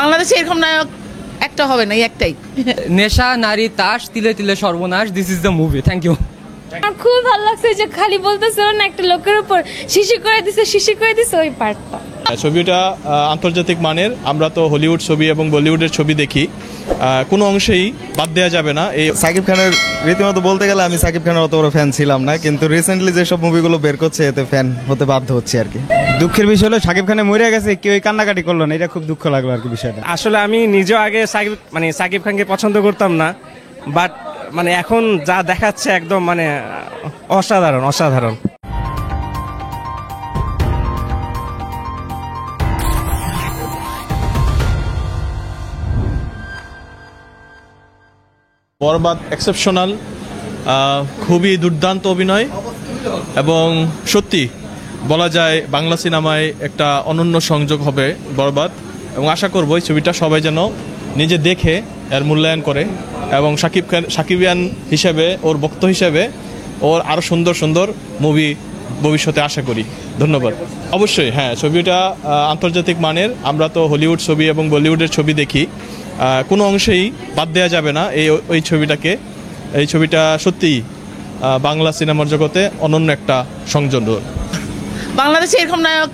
বাংলাদেশে এরকম নায়ক একটা হবে না, একটাই। নেশা, নারী, তাস, তিলে তিলে সর্বনাশ, this is the movie. Thank you. আমার খুব ভালো লাগছে যে খালি বলতেছিল না একটা লোকের উপর শিশি করে দিছে ওই পার্টটা। ছবিটা আন্তর্জাতিক মানের। আমরা তো হলিউড ছবি এবং বলিউডের ছবি দেখি, কোনো অংশেই বাদ দেওয়া যাবে না। এই সাকিব খানের রীতিমতো বলতে গেলে আমি সাকিব খানের অত বড় ফ্যান ছিলাম না, কিন্তু রিসেন্টলি যেসব মুভিগুলো বের করছে এতে ফ্যান হতে বাধ্য হচ্ছে আর কি। দুঃখের বিষয় হলো সাকিব খানে মরে গেছে, কেউ কান্নাকাটি করলো না, এটা খুব দুঃখ লাগলো আর কি বিষয়টা। আসলে আমি নিজেও আগে সাকিব খানকে পছন্দ করতাম না, বাট মানে এখন যা দেখাচ্ছে একদম মানে অসাধারণ অসাধারণ। বরবাদ এক্সেপশনাল, খুবই দুর্দান্ত অভিনয় এবং সত্যি বলা যায় বাংলা সিনেমায় একটা অনন্য সংযোগ হবে বরবাদ। এবং আশা করব এই ছবিটা সবাই যেন নিজে দেখে এর মূল্যায়ন করে এবং সাকিবিয়ান হিসেবে, ওর ভক্ত হিসেবে ওর আরও সুন্দর সুন্দর মুভি ভবিষ্যতে আশা করি। ধন্যবাদ। অবশ্যই হ্যাঁ, ছবিটা আন্তর্জাতিক মানের। আমরা তো হলিউড ছবি এবং বলিউডের ছবি দেখি, কোনো অংশেই বাদ দেওয়া যাবে না ওই ছবিটাকে। এই ছবিটা সত্যিই বাংলা সিনেমার জগতে অনন্য একটা সংযোজন। বাংলাদেশে এরকম নায়ক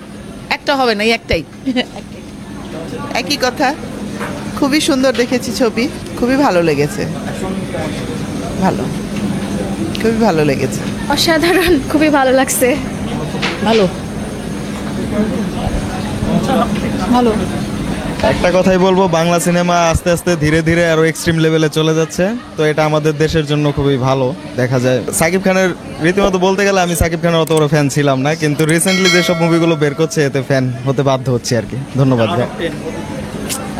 একটা হবে না, একটাই। একই কথা, খুবই সুন্দর দেখেছি ছবি, খুবই ভালো লেগেছে, খুবই ভালো লেগেছে। অসাধারণ, খুবই ভালো লাগছে। ভালো ভালো। একটা কথাই বলবো, বাংলা সিনেমা আস্তে আস্তে ধীরে ধীরে আরো এক্সট্রিম লেভেলে চলে যাচ্ছে, তো এটা আমাদের দেশের জন্য খুবই ভালো দেখা যায়। সাকিব খানের রীতিমতো বলতে গেলে আমি সাকিব খানের অত বড় ফ্যান ছিলাম না, কিন্তু রিসেন্টলি যেসব মুভিগুলো বের করছে এতে ফ্যান হতে বাধ্য হচ্ছে আর কি। ধন্যবাদ।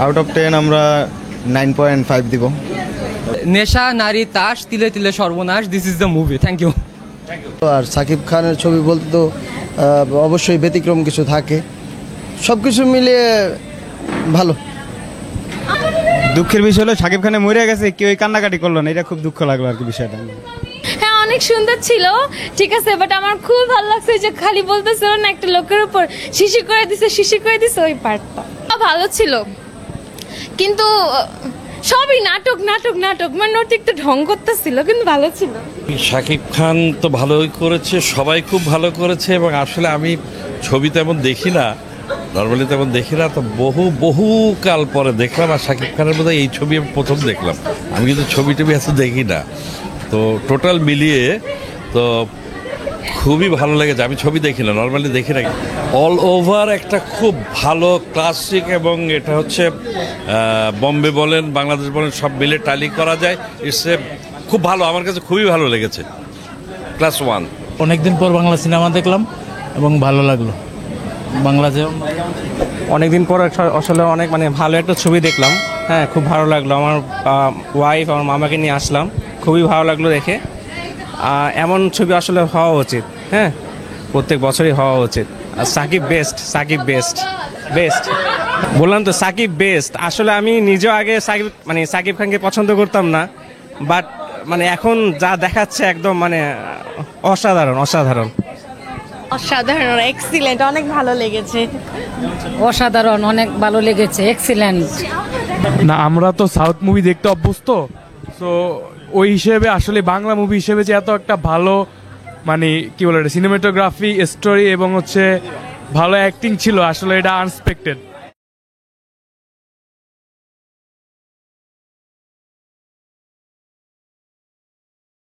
আউট অফ 10 আমরা 9.5 দিব। নেশা, নারী, তাস, তিলে তিলে সর্বনাশ, this is the movie. Thank you. আর সাকিব খানের ছবি বলতে তো অবশ্যই ব্যতিক্রম কিছু থাকে, সব কিছু মিলিয়ে ভালো। দুঃখের বিষয় হলো সাকিব খানে মরে গেছে, কেউ কান্নাকাটি করলো না, এটা খুব দুঃখ লাগলো আর কি বিষয়টা। হ্যাঁ, অনেক সুন্দর ছিল, ঠিক আছে, বাট আমার খুব ভালো লাগছে যে খালি বলতেছিল না একটা লোকের উপর শিশি করে দিছে ওই পার্টটা। ভালো ছিল, কিন্তু সবই নাটক নাটক নাটক, মানে ওর একটু ঢং করতেছিল, কিন্তু ভালো ছিল। শাকিব খান তো ভালোই করেছে, সবাই খুব ভালো করেছে। এবং আসলে আমি ছবি তেমন দেখি না, নর্মালি তেমন দেখি না, তো বহুকাল পরে দেখলাম। আর শাকিব খানের মধ্যে এই ছবি আমি প্রথম দেখলাম। আমি কিন্তু ছবি টবি এত দেখি না, তো টোটাল মিলিয়ে তো খুবই ভালো লেগেছে। আমি ছবি দেখি না, নর্মালি দেখি না। অল ওভার একটা খুব ভালো ক্লাসিক, এবং এটা হচ্ছে বম্বে বলেন, বাংলাদেশ বলেন, সব মিলে টালি করা যায়। ইটস খুব ভালো, আমার কাছে খুবই ভালো লেগেছে। ক্লাস 1। অনেকদিন পর বাংলা সিনেমা দেখলাম এবং ভালো লাগলো। বাংলাদেশে অনেকদিন পর আসলে অনেক মানে ভালো একটা ছবি দেখলাম। হ্যাঁ, খুব ভালো লাগলো। আমার ওয়াইফ, আমার মামাকে নিয়ে আসলাম, খুবই ভালো লাগলো দেখে। এমন ছবি আসলে হওয়া উচিত, হ্যাঁ, প্রত্যেক বছরই হওয়া উচিত। আর সাকিব বেস্ট বললাম তো, সাকিব বেস্ট। আসলে আমি নিজেও আগে সাকিব খানকে পছন্দ করতাম না, বাট মানে এখন যা দেখাচ্ছে একদম মানে অসাধারণ অসাধারণ অসাধারণ, এক্সিলেন্ট, অনেক ভালো লেগেছে। অসাধারণ, অনেক ভালো লেগেছে, এক্সিলেন্ট। না, আমরা তো সাউথ মুভি দেখতে অভ্যস্ত, তো ওই হিসেবে আসলে বাংলা মুভি হিসেবে যে এত একটা ভালো মানে কি বলে সিনেমাটোগ্রাফি, স্টোরি এবং হচ্ছে ভালো অ্যাক্টিং ছিল, আসলে এটা আনএক্সপেক্টেড।